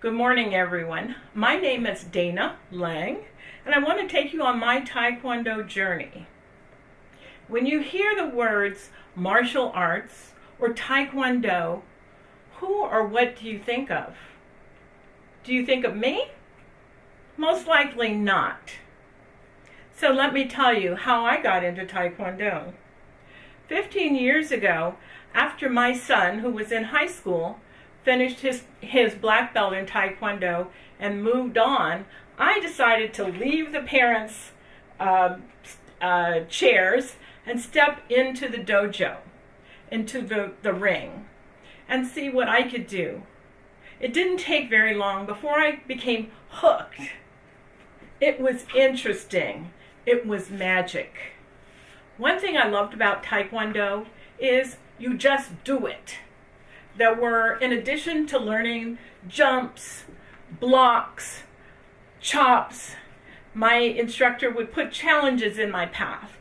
Good morning, everyone. My name is Dana Lang, and I want to take you on my Taekwondo journey. When you hear the words martial arts or Taekwondo, who or what do you think of? Do you think of me? Most likely not. So let me tell you how I got into Taekwondo. 15 years ago, after my son, who was in high school, finished his black belt in Taekwondo and moved on, I decided to leave the parents' chairs and step into the dojo, into the ring, and see what I could do. It didn't take very long before I became hooked. It was interesting. It was magic. One thing I loved about Taekwondo is you just do it. There were, in addition to learning jumps, blocks, chops, my instructor would put challenges in our path.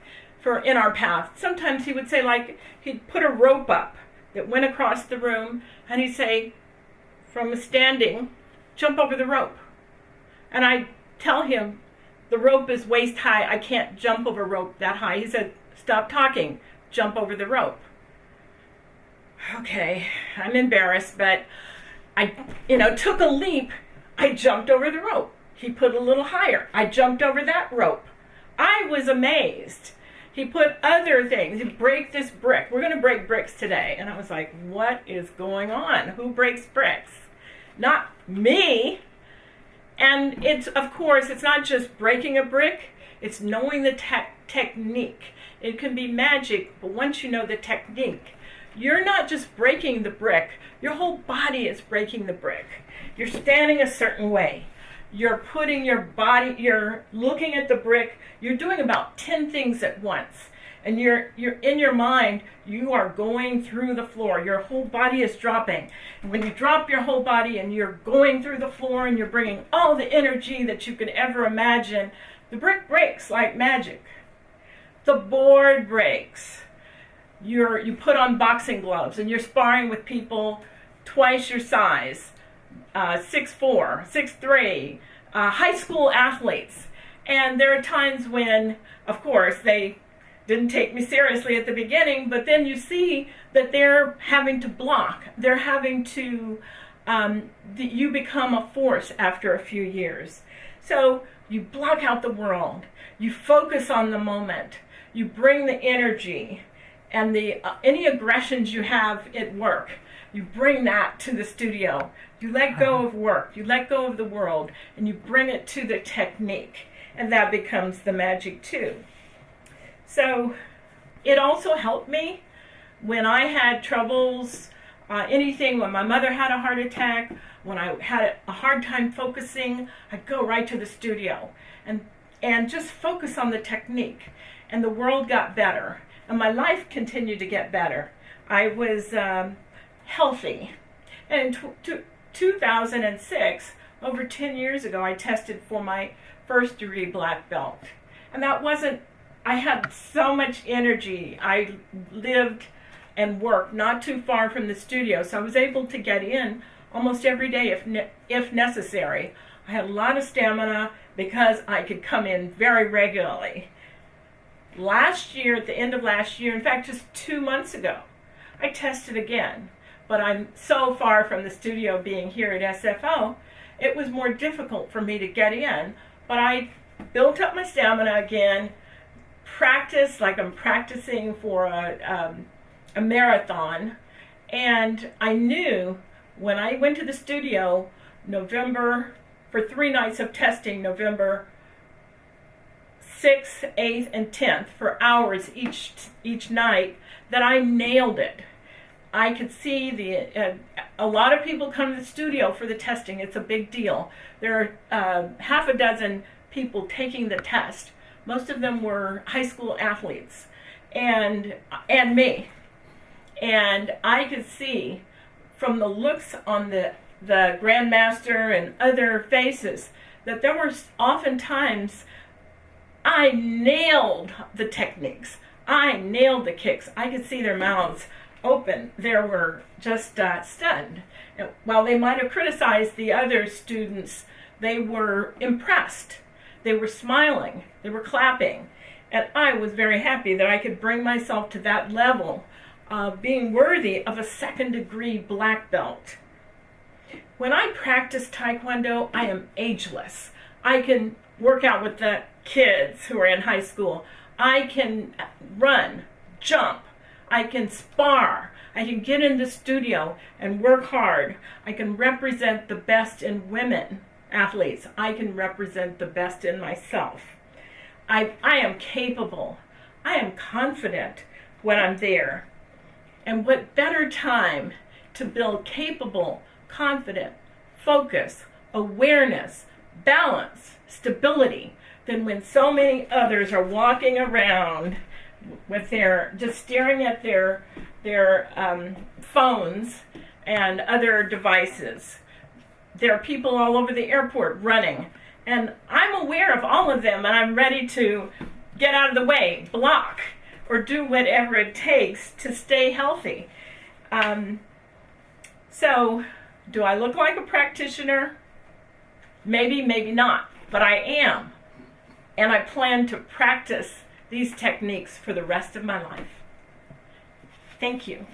Sometimes he would say, like, he'd put a rope up that went across the room, and he'd say, from standing, jump over the rope. And I'd tell him, the rope is waist high, I can't jump over a rope that high. He said, stop talking, jump over the rope. Okay, I'm embarrassed, but I, took a leap. I jumped over the rope. He put a little higher. I jumped over that rope. I was amazed. He put other things. He'd break this brick. We're going to break bricks today. And I was like, what is going on? Who breaks bricks? Not me. And of course, it's not just breaking a brick. It's knowing the technique. It can be magic, but once you know the technique, you're not just breaking the brick, your whole body is breaking the brick. You're standing a certain way. You're putting your body, you're looking at the brick, you're doing about 10 things at once. And you're in your mind, you are going through the floor. Your whole body is dropping. And when you drop your whole body and you're going through the floor and you're bringing all the energy that you could ever imagine, the brick breaks like magic. The board breaks. You put on boxing gloves and you're sparring with people twice your size, 6'4", 6'3", high school athletes. And there are times when, of course, they didn't take me seriously at the beginning, but then you see that they're having to block. They're having to, you become a force after a few years. So you block out the world. You focus on the moment. You bring the energy. And any aggressions you have at work, you bring that to the studio. You let go of work, you let go of the world, and you bring it to the technique. And that becomes the magic too. So it also helped me when I had troubles, when my mother had a heart attack, when I had a hard time focusing, I'd go right to the studio and just focus on the technique. And the world got better. And my life continued to get better. I was healthy. And in 2006, over 10 years ago, I tested for my first degree black belt. And I had so much energy. I lived and worked not too far from the studio, so I was able to get in almost every day if necessary. I had a lot of stamina because I could come in very regularly. Last year, at the end of last year, in fact, just 2 months ago, I tested again. But I'm so far from the studio being here at SFO, it was more difficult for me to get in. But I built up my stamina again, practiced like I'm practicing for a marathon. And I knew when I went to the studio for 3 nights of testing, November 6th, 8th, and 10th, for hours each night, that I nailed it. I could see a lot of people come to the studio for the testing. It's a big deal. There are half a dozen people taking the test. Most of them were high school athletes, and me. And I could see from the looks on the Grandmaster and other faces that there were oftentimes I nailed the techniques. I nailed the kicks. I could see their mouths open. They were just stunned. And while they might have criticized the other students, they were impressed. They were smiling. They were clapping. And I was very happy that I could bring myself to that level of being worthy of a second-degree black belt. When I practice Taekwondo, I am ageless. I can work out with the kids who are in high school. I can run, jump. I can spar. I can get in the studio and work hard. I can represent the best in women athletes. I can represent the best in myself. I am capable. I am confident when I'm there. And what better time to build capable, confident, focus, awareness, balance, stability than when so many others are walking around with just staring at their phones and other devices. There are people all over the airport running, and I'm aware of all of them, and I'm ready to get out of the way, block, or do whatever it takes to stay healthy. So, do I look like a practitioner? Maybe, maybe not, but I am. And I plan to practice these techniques for the rest of my life. Thank you.